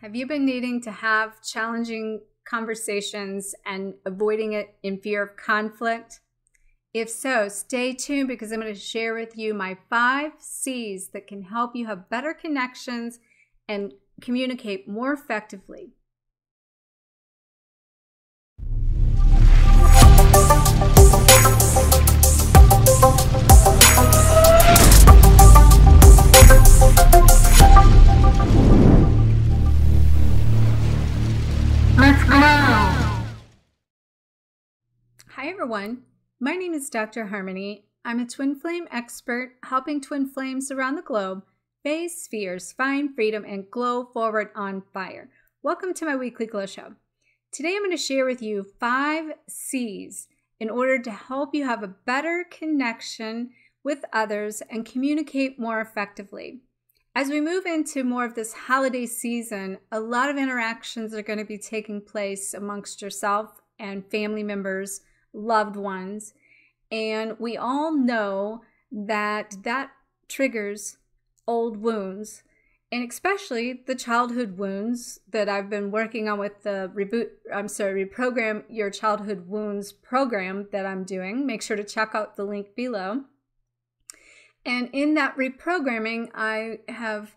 Have you been needing to have challenging conversations and avoiding it in fear of conflict? If so, stay tuned because I'm going to share with you my 5 C's that can help you have better connections and communicate more effectively. Let's go! Hi everyone, my name is Dr. Harmony. I'm a twin flame expert helping twin flames around the globe phase spheres, find freedom, and glow forward on fire. Welcome to my weekly glow show. Today I'm going to share with you 5 C's in order to help you have a better connection with others and communicate more effectively. As we move into more of this holiday season, a lot of interactions are going to be taking place amongst yourself and family members, loved ones, and we all know that triggers old wounds, and especially the childhood wounds that I've been working on with the Reprogram Your Childhood Wounds program that I'm doing. Make sure to check out the link below. And in that reprogramming, I have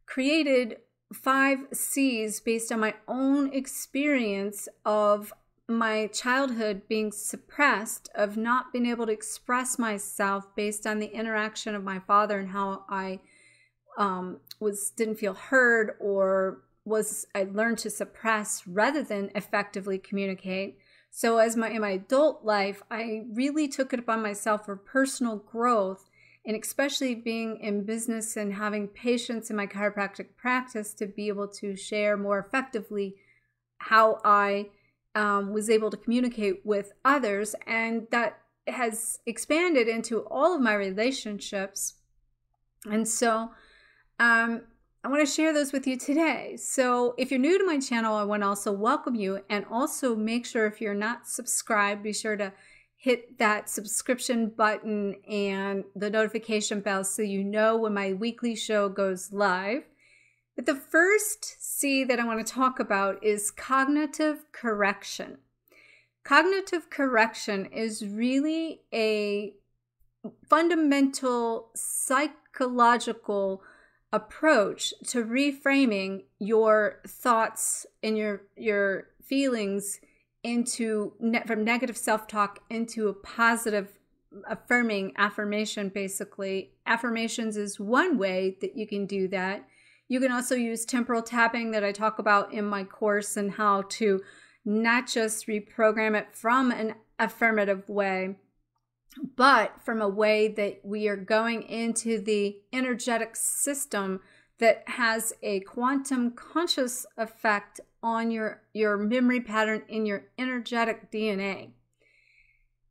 created 5 C's based on my own experience of my childhood being suppressed, of not being able to express myself based on the interaction of my father and how I didn't feel heard, or I learned to suppress rather than effectively communicate. So in my adult life, I really took it upon myself for personal growth, and especially being in business and having patients in my chiropractic practice to be able to share more effectively how I was able to communicate with others. And that has expanded into all of my relationships. And so I want to share those with you today. So if you're new to my channel, I want to also welcome you, and also make sure if you're not subscribed, be sure to hit that subscription button and the notification bell so you know when my weekly show goes live. But the first C that I want to talk about is cognitive correction. Cognitive correction is really a fundamental psychological approach to reframing your thoughts and your feelings from negative self-talk into a positive affirming affirmation. Basically, affirmations is one way that you can do that. You can also use temporal tapping that I talk about in my course, and how to not just reprogram it from an affirmative way, but from a way that we are going into the energetic system that has a quantum conscious effect on your memory pattern in your energetic DNA.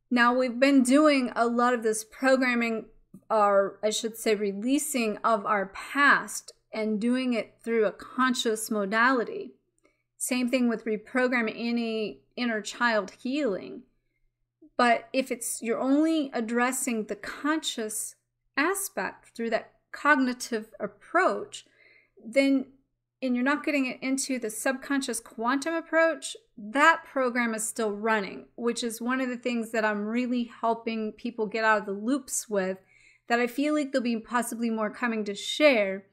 Now, we've been doing a lot of this programming, or I should say releasing of our past, and doing it through a conscious modality. Same thing with reprogramming any inner child healing. But if you're only addressing the conscious aspect through that cognitive approach, and you're not getting it into the subconscious quantum approach, that program is still running, which is one of the things that I'm really helping people get out of the loops with, that I feel like there'll be possibly more coming to share.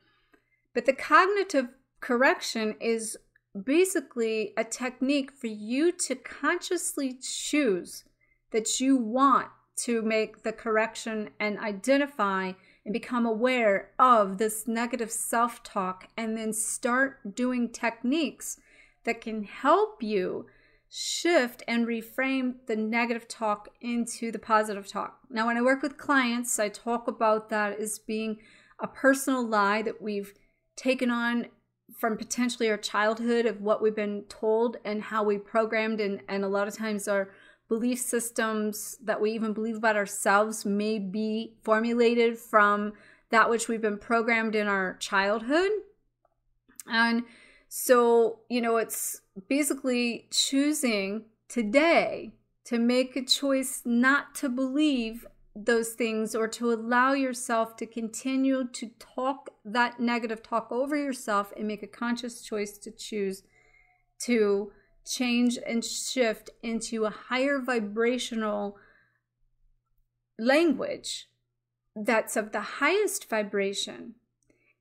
But the cognitive correction is basically a technique for you to consciously choose that you want to make the correction and identify and become aware of this negative self-talk, and then start doing techniques that can help you shift and reframe the negative talk into the positive talk. Now, when I work with clients, I talk about that as being a personal lie that we've taken on from potentially our childhood, of what we've been told and how we programmed, and a lot of times our belief systems that we even believe about ourselves may be formulated from that which we've been programmed in our childhood. And so, it's basically choosing today to make a choice not to believe those things, or to allow yourself to continue to talk that negative talk over yourself, and make a conscious choice to choose to change and shift into a higher vibrational language that's of the highest vibration.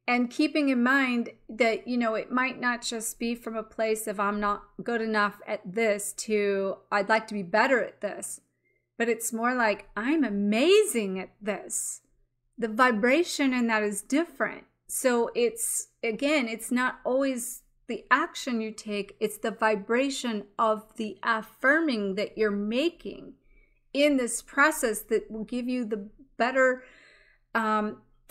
And keeping in mind that, you know, it might not just be from a place of I'm not good enough at this to I'd like to be better at this, but it's more like I'm amazing at this. The vibration in that is different. So it's, again, it's not always the action you take, it's the vibration of the affirming that you're making in this process that will give you the better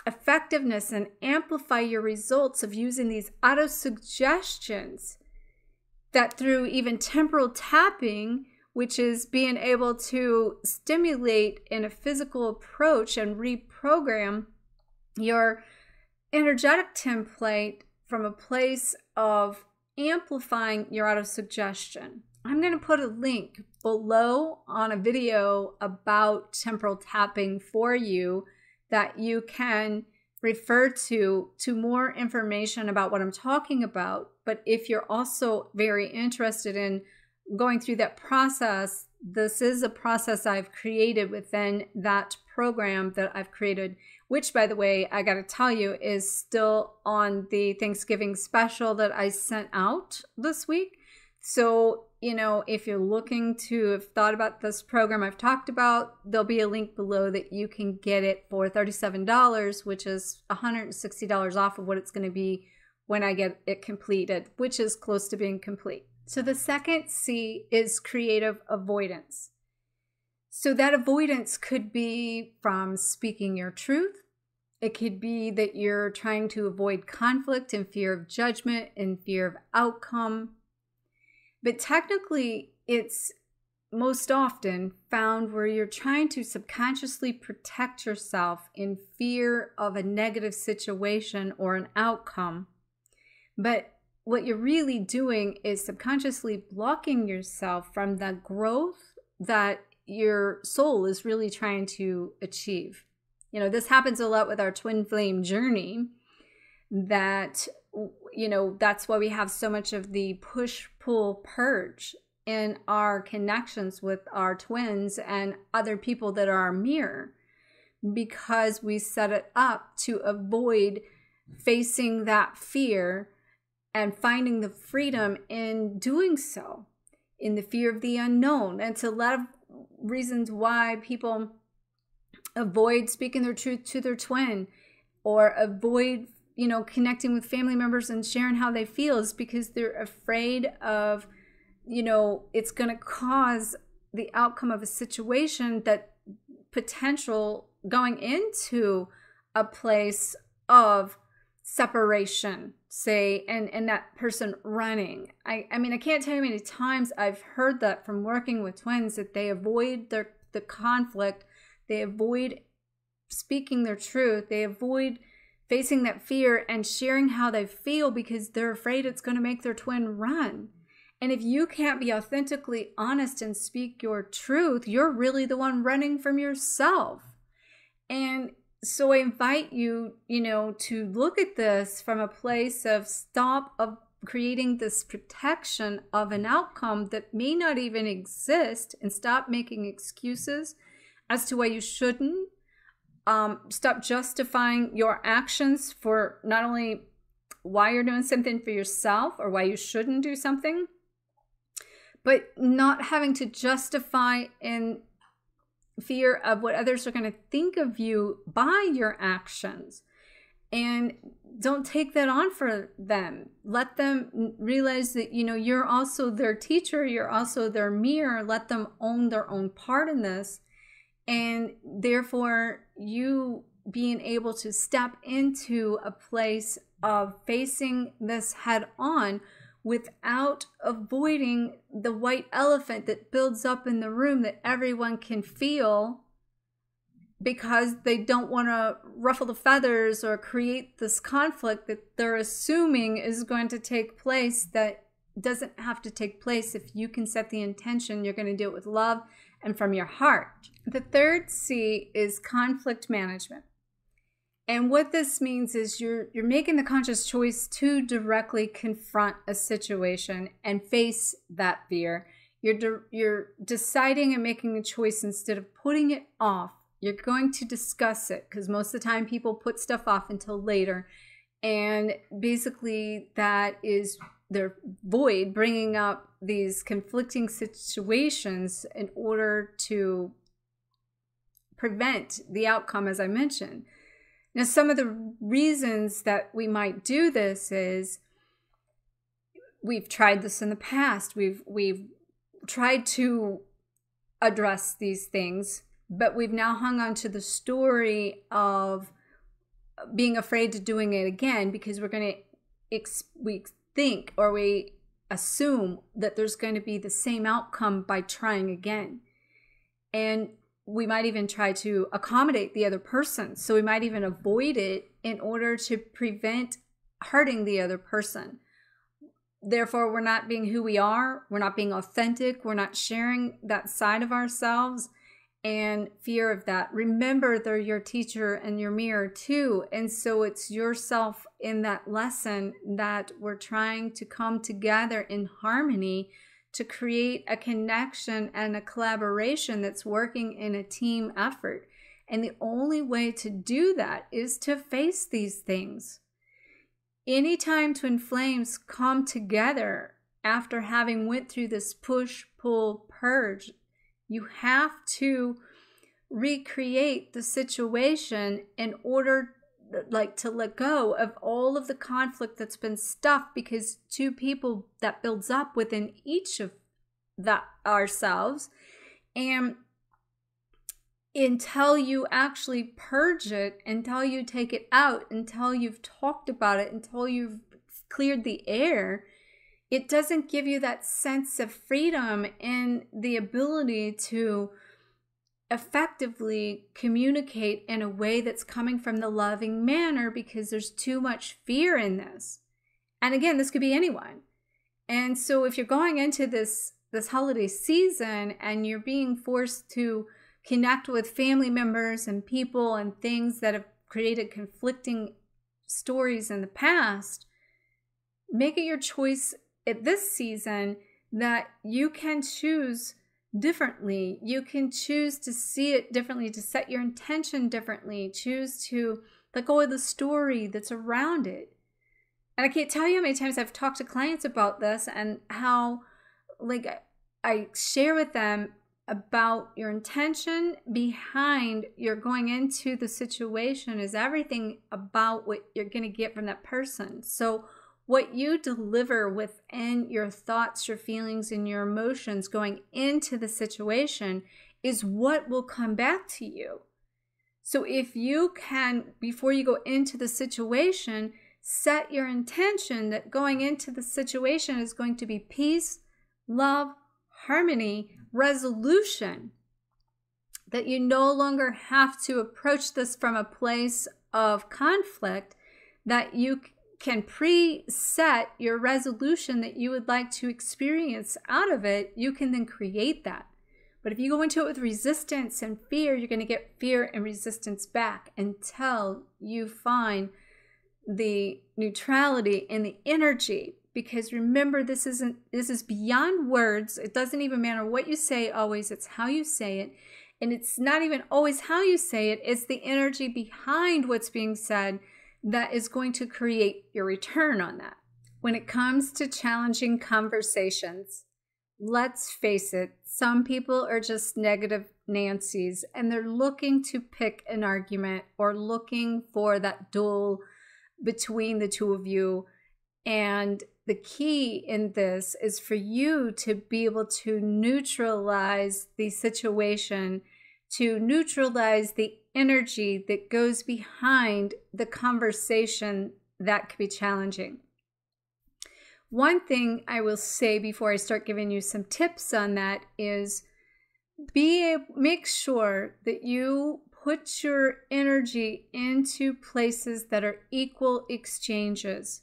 effectiveness and amplify your results of using these auto suggestions, that through even temporal tapping, which is being able to stimulate in a physical approach and reprogram your energetic template from a place of amplifying your auto suggestion. I'm going to put a link below on a video about temporal tapping for you that you can refer to more information about what I'm talking about. But if you're also very interested in going through that process, this is a process I've created within that program that I've created, which, by the way, I got to tell you, is still on the Thanksgiving special that I sent out this week. So, you know, if you're looking to have thought about this program I've talked about, there'll be a link below that you can get it for $37, which is $160 off of what it's going to be when I get it completed, which is close to being complete. So the second C is creative avoidance. So that avoidance could be from speaking your truth. It could be that you're trying to avoid conflict in fear of judgment, in fear of outcome. But technically, it's most often found where you're trying to subconsciously protect yourself in fear of a negative situation or an outcome. But what you're really doing is subconsciously blocking yourself from the growth that your soul is really trying to achieve. You know, this happens a lot with our twin flame journey, that, you know, that's why we have so much of the push, pull, purge in our connections with our twins and other people that are our mirror, because we set it up to avoid facing that fear and finding the freedom in doing so, in the fear of the unknown. And it's a lot of reasons why people avoid speaking their truth to their twin, or avoid, you know, connecting with family members and sharing how they feel, is because they're afraid of, you know, it's going to cause the outcome of a situation that potential going into a place of separation, say, and that person running. I mean, I can't tell you how many times I've heard that from working with twins, that they avoid the conflict, they avoid speaking their truth, they avoid facing that fear and sharing how they feel because they're afraid it's going to make their twin run. And if you can't be authentically honest and speak your truth, you're really the one running from yourself. And so I invite you, you know, to look at this from a place of stop of creating this protection of an outcome that may not even exist, and stop making excuses as to why you shouldn't. Stop justifying your actions for not only why you're doing something for yourself or why you shouldn't do something, but not having to justify in fear of what others are going to think of you by your actions. And don't take that on for them. Let them realize that, you know, you're also their teacher, you're also their mirror. Let them own their own part in this. And therefore, you being able to step into a place of facing this head on without avoiding the white elephant that builds up in the room that everyone can feel, because they don't want to ruffle the feathers or create this conflict that they're assuming is going to take place, that doesn't have to take place if you can set the intention you're going to do it with love and from your heart. The third C is conflict management. And what this means is you're making the conscious choice to directly confront a situation and face that fear. You're deciding and making a choice instead of putting it off. You're going to discuss it, because most of the time people put stuff off until later. And basically that is their void, bringing up these conflicting situations in order to prevent the outcome, as I mentioned. Now, some of the reasons that we might do this is we've tried this in the past. We've tried to address these things, but we've now hung on to the story of being afraid to doing it again, because we think, or we assume that there's going to be the same outcome by trying again. And we might even try to accommodate the other person. So we might even avoid it in order to prevent hurting the other person. Therefore, we're not being who we are. We're not being authentic. We're not sharing that side of ourselves, and fear of that. Remember, they're your teacher and your mirror too. And so it's yourself in that lesson that we're trying to come together in harmony to create a connection and a collaboration that's working in a team effort. And the only way to do that is to face these things. Anytime twin flames come together after having went through this push, pull, purge, you have to recreate the situation in order to let go of all of the conflict that's been stuffed, because two people, that builds up within each of ourselves. And until you actually purge it, until you take it out, until you've talked about it, until you've cleared the air, it doesn't give you that sense of freedom and the ability to effectively communicate in a way that's coming from the loving manner, because there's too much fear in this. And again, this could be anyone. And so if you're going into this holiday season and you're being forced to connect with family members and people and things that have created conflicting stories in the past, make it your choice at this season that you can choose differently. You can choose to see it differently, to set your intention differently, choose to let go of the story that's around it. And I can't tell you how many times I've talked to clients about this, and how I share with them about your intention behind your going into the situation is everything about what you're going to get from that person. So what you deliver within your thoughts, your feelings, and your emotions going into the situation is what will come back to you. So if you can, before you go into the situation, set your intention that going into the situation is going to be peace, love, harmony, resolution, that you no longer have to approach this from a place of conflict, that you can preset your resolution that you would like to experience out of it, you can then create that. But if you go into it with resistance and fear, you're going to get fear and resistance back until you find the neutrality and the energy. Because remember, this is beyond words. It doesn't even matter what you say always, it's how you say it. And it's not even always how you say it, it's the energy behind what's being said that is going to create your return on that. When it comes to challenging conversations, let's face it, some people are just negative Nancy's, and they're looking to pick an argument or looking for that duel between the two of you. And the key in this is for you to be able to neutralize the situation, to neutralize the energy that goes behind the conversation that could be challenging. One thing I will say before I start giving you some tips on that is make sure that you put your energy into places that are equal exchanges.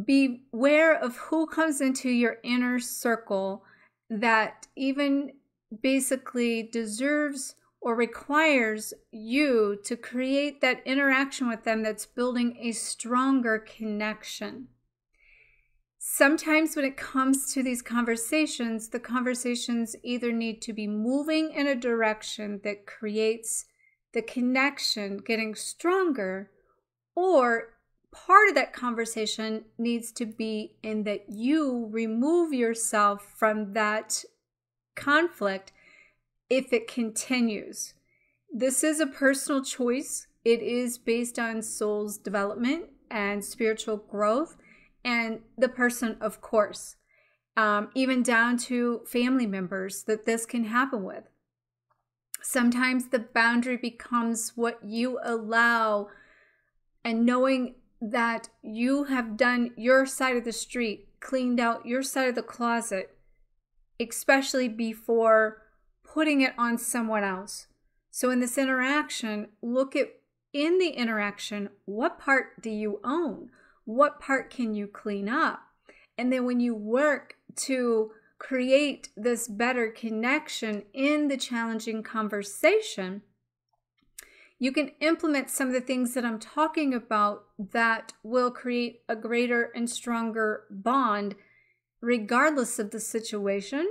Beware of who comes into your inner circle that even basically deserves or requires you to create that interaction with them that's building a stronger connection. Sometimes when it comes to these conversations, the conversations either need to be moving in a direction that creates the connection getting stronger, or part of that conversation needs to be in that you remove yourself from that conflict if it continues. This is a personal choice. It is based on soul's development and spiritual growth and the person, of course, even down to family members that this can happen with. Sometimes the boundary becomes what you allow, and knowing that you have done your side of the street, cleaned out your side of the closet, especially before putting it on someone else. So in this interaction, look at in the interaction, what part do you own? What part can you clean up? And then when you work to create this better connection in the challenging conversation, you can implement some of the things that I'm talking about that will create a greater and stronger bond regardless of the situation.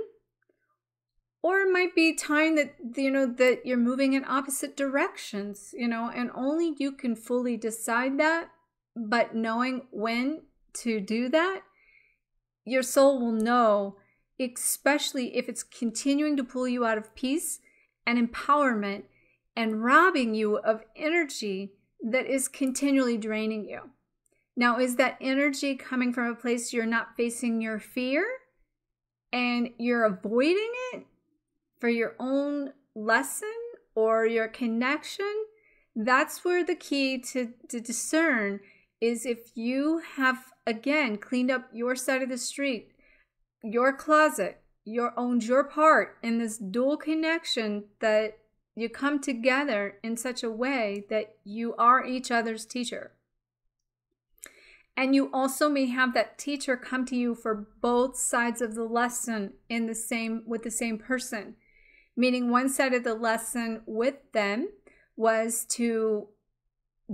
Or it might be time that, that you're moving in opposite directions, and only you can fully decide that. But knowing when to do that, your soul will know, especially if it's continuing to pull you out of peace and empowerment and robbing you of energy that is continually draining you. Now, is that energy coming from a place you're not facing your fear and you're avoiding it for your own lesson or your connection? That's where the key to discern is if you have, again, cleaned up your side of the street, your closet, owned your part in this dual connection, that you come together in such a way that you are each other's teacher. And you also may have that teacher come to you for both sides of the lesson with the same person. Meaning one side of the lesson with them was to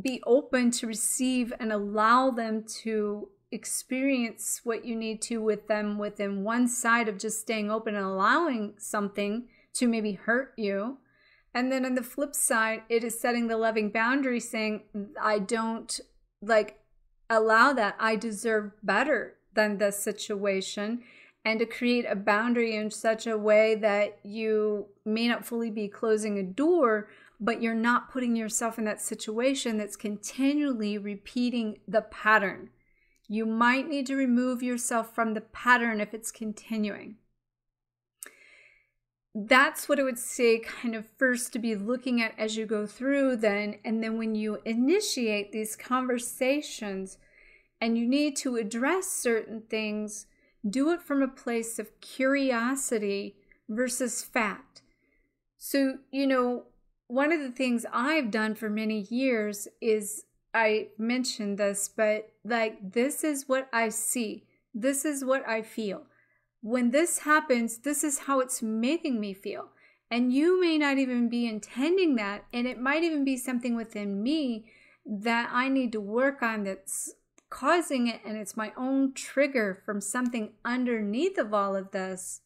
be open to receive and allow them to experience what you need to with them within one side of just staying open and allowing something to maybe hurt you. And then on the flip side, it is setting the loving boundary saying, I don't allow that. I deserve better than this situation. And to create a boundary in such a way that you may not fully be closing a door, but you're not putting yourself in that situation that's continually repeating the pattern. You might need to remove yourself from the pattern if it's continuing. That's what I would say kind of first to be looking at as you go through then. And then when you initiate these conversations and you need to address certain things, do it from a place of curiosity versus fact. So, one of the things I've done for many years is, I mentioned this, but this is what I see. This is what I feel. When this happens, this is how it's making me feel. And you may not even be intending that. And it might even be something within me that I need to work on that's causing it. And it's my own trigger from something underneath of all of this.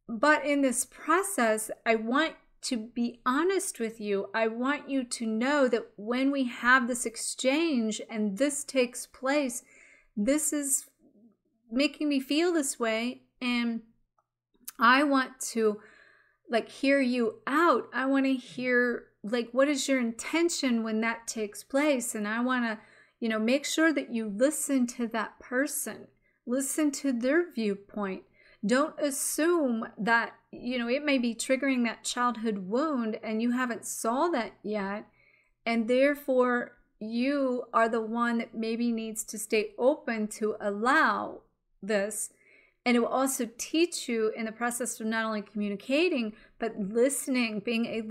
But in this process, I want to be honest with you. I want you to know that when we have this exchange and this takes place, this is making me feel this way. And I want to hear you out. I want to hear what is your intention when that takes place? And I want to, make sure that you listen to that person, listen to their viewpoint. Don't assume that, it may be triggering that childhood wound and you haven't saw that yet. And therefore, you are the one that maybe needs to stay open to allow this. And it will also teach you in the process of not only communicating, but listening, being a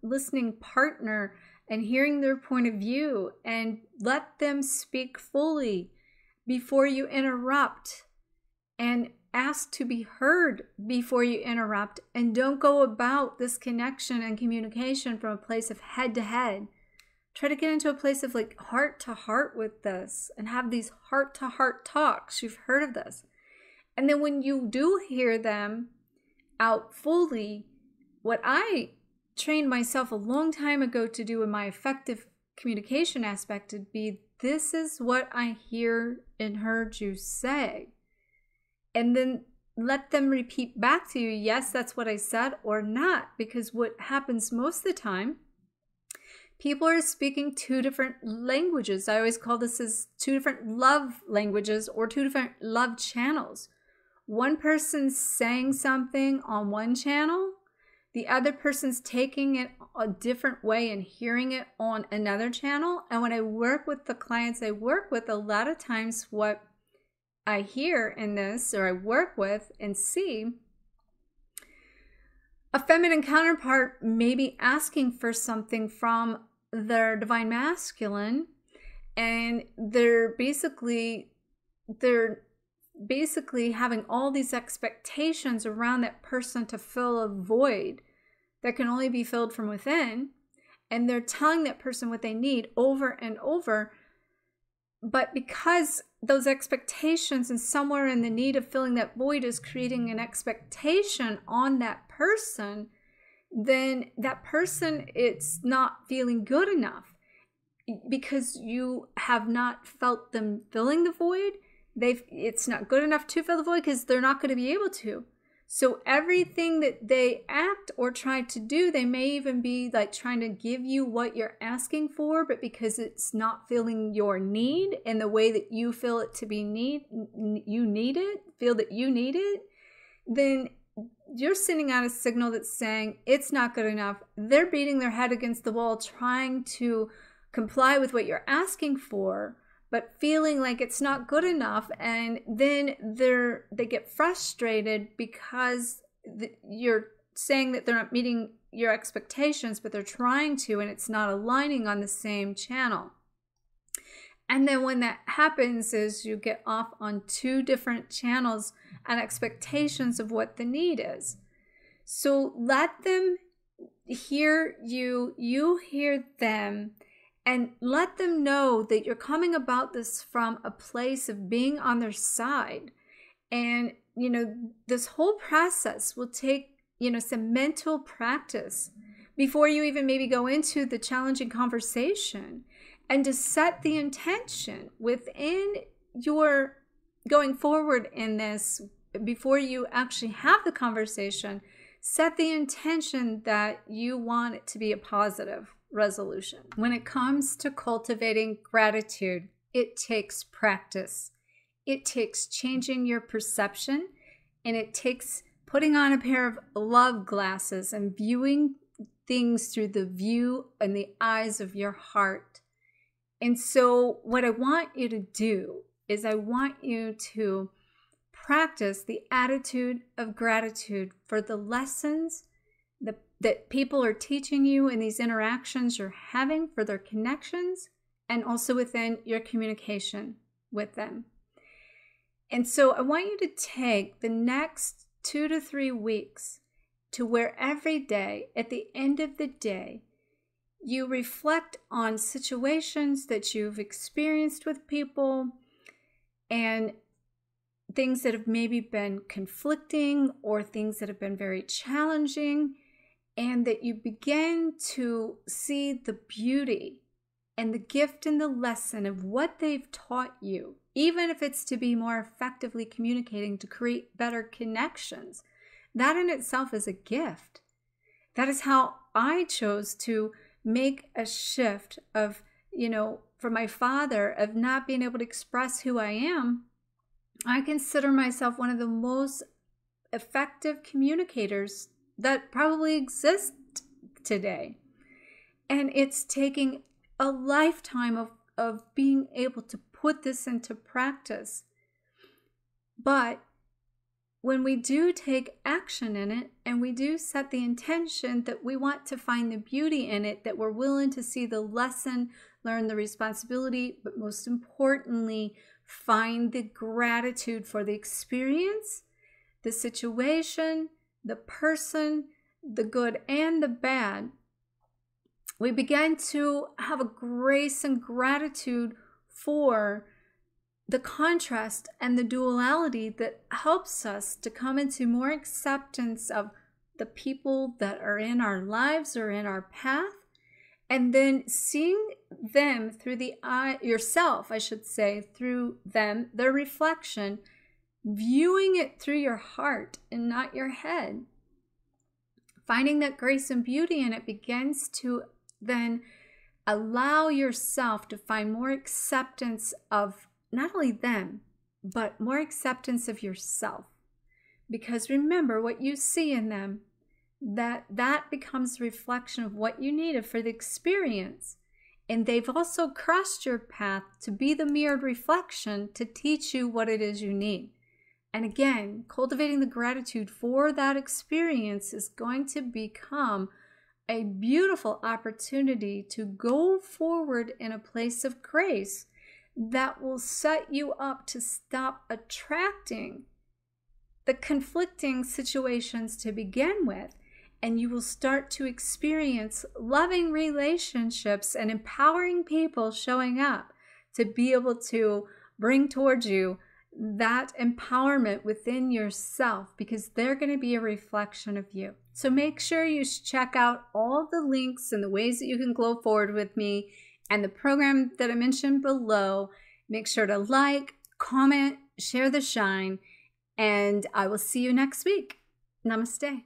listening partner and hearing their point of view, and let them speak fully before you interrupt. And ask to be heard before you interrupt, and don't go about this connection and communication from a place of head to head. Try to get into a place of like heart to heart with this and have these heart to heart talks. You've heard of this. And then when you do hear them out fully, what I trained myself a long time ago to do in my effective communication aspect would be, this is what I hear and heard you say. And then let them repeat back to you, yes, that's what I said, or not. Because what happens most of the time, people are speaking two different languages. I always call this as two different love languages or two different love channels. One person's saying something on one channel, the other person's taking it a different way and hearing it on another channel. And when I work with the clients I work with, a lot of times what I hear in this, or I work with and see, a feminine counterpart may be asking for something from their divine masculine, and they're basically having all these expectations around that person to fill a void that can only be filled from within. And they're telling that person what they need over and over. But because those expectations and somewhere in the need of filling that void is creating an expectation on that person, then that person, it's not feeling good enough because you have not felt them filling the void. It's not good enough to fill the void because they're not going to be able to. So everything that they act or try to do, they may even be like trying to give you what you're asking for, but because it's not filling your need in the way that you feel it to be feel that you need it, then you're sending out a signal that's saying it's not good enough. They're beating their head against the wall trying to comply with what you're asking for, but feeling like it's not good enough. And then they get frustrated because you're saying that they're not meeting your expectations, but they're trying to, and it's not aligning on the same channel. And then when that happens is you get off on two different channels and expectations of what the need is. So let them hear you, you hear them, and let them know that you're coming about this from a place of being on their side. And, this whole process will take, some mental practice before you even maybe go into the challenging conversation, and to set the intention within your going forward in this. Before you actually have the conversation, set the intention that you want it to be a positive resolution. When it comes to cultivating gratitude, it takes practice. It takes changing your perception, and it takes putting on a pair of love glasses and viewing things through the view and the eyes of your heart. And so what I want you to do is I want you to practice the attitude of gratitude for the lessons that people are teaching you in these interactions you're having, for their connections, and also within your communication with them. And so I want you to take the next 2 to 3 weeks to where every day, at the end of the day, you reflect on situations that you've experienced with people and things that have maybe been conflicting or things that have been very challenging, and that you begin to see the beauty and the gift and the lesson of what they've taught you, even if it's to be more effectively communicating to create better connections. That in itself is a gift. That is how I chose to make a shift of, for my father, of not being able to express who I am. I consider myself one of the most effective communicators that probably exist today. And it's taking a lifetime of being able to put this into practice. But when we do take action in it, and we do set the intention that we want to find the beauty in it, that we're willing to see the lesson, learn the responsibility, but most importantly, find the gratitude for the experience, the situation, the person, the good and the bad, we begin to have a grace and gratitude for the contrast and the duality that helps us to come into more acceptance of the people that are in our lives or in our path, and then seeing them through the eye, yourself, I should say, through them, their reflection, viewing it through your heart and not your head. Finding that grace and beauty in it begins to then allow yourself to find more acceptance of not only them, but more acceptance of yourself. Because remember, what you see in them, that becomes a reflection of what you needed for the experience. And they've also crossed your path to be the mirrored reflection to teach you what it is you need. And again, cultivating the gratitude for that experience is going to become a beautiful opportunity to go forward in a place of grace that will set you up to stop attracting the conflicting situations to begin with. And you will start to experience loving relationships and empowering people showing up to be able to bring towards you that empowerment within yourself, because they're going to be a reflection of you. So make sure you check out all the links and the ways that you can glow forward with me and the program that I mentioned below. Make sure to like, comment, share the shine, and I will see you next week. Namaste.